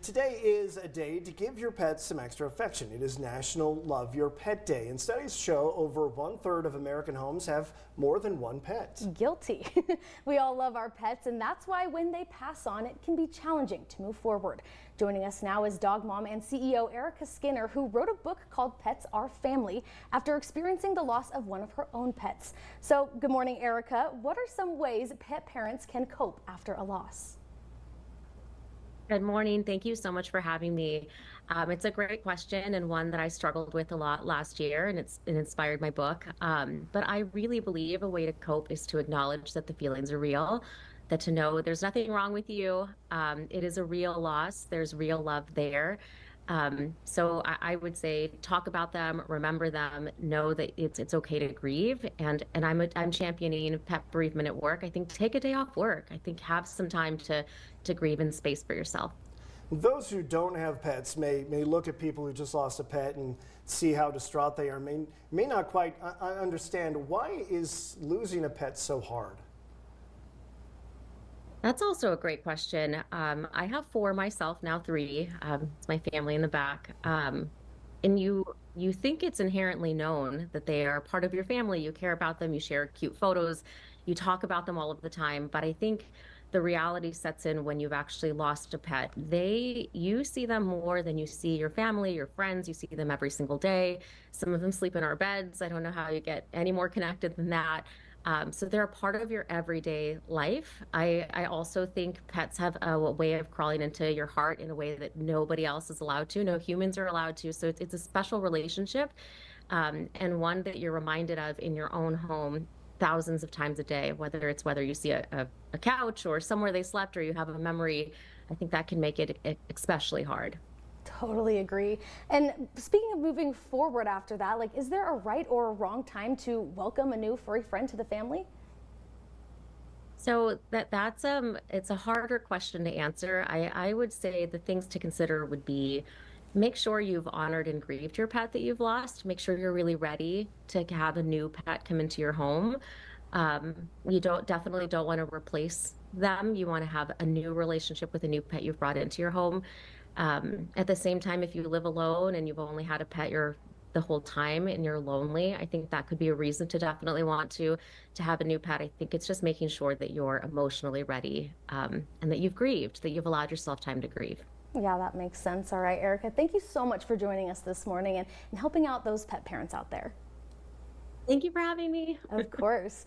Today is a day to give your pets some extra affection. It is National Love Your Pet Day, and studies show over 1/3 of American homes have more than one pet. Guilty. We all love our pets, and that's why when they pass on, it can be challenging to move forward. Joining us now is dog mom and CEO Erica Skinner, who wrote a book called Pets Are Family after experiencing the loss of one of her own pets. So, good morning, Erica. What are some ways pet parents can cope after a loss? Good morning. Thank you so much for having me. It's a great question and one that I struggled with a lot last year, and it inspired my book. But I really believe a way to cope is to acknowledge that the feelings are real, that to know there's nothing wrong with you. It is a real loss. There's real love there. So I would say talk about them, remember them, know that it's okay to grieve. And I'm championing pet bereavement at work. I think take a day off work. I think have some time to grieve in space for yourself. Those who don't have pets may look at people who just lost a pet and see how distraught they are, may not quite understand why is losing a pet so hard. That's also a great question. I have four myself, now three. It's my family in the back. And you think it's inherently known that they are part of your family. You care about them. You share cute photos. You talk about them all of the time. But I think the reality sets in when you've actually lost a pet. You see them more than you see your family, your friends. You see them every single day. Some of them sleep in our beds. I don't know how you get any more connected than that. So they're a part of your everyday life. I also think pets have a way of crawling into your heart in a way that nobody else is allowed to. No humans are allowed to. So it's a special relationship, and one that you're reminded of in your own home thousands of times a day, whether you see a couch or somewhere they slept or you have a memory. I think that can make it especially hard. Totally agree. And speaking of moving forward after that, is there a right or a wrong time to welcome a new furry friend to the family? So it's a harder question to answer. I would say the things to consider would be make sure you've honored and grieved your pet that you've lost. Make sure you're really ready to have a new pet come into your home. You definitely don't want to replace them. You want to have a new relationship with a new pet you've brought into your home. At the same time, if you live alone and you've only had a pet the whole time and you're lonely, I think that could be a reason to definitely want to have a new pet. I think it's just making sure that you're emotionally ready, and that you've grieved, that you've allowed yourself time to grieve. Yeah, that makes sense. All right, Erica, thank you so much for joining us this morning and helping out those pet parents out there. Thank you for having me. Of course.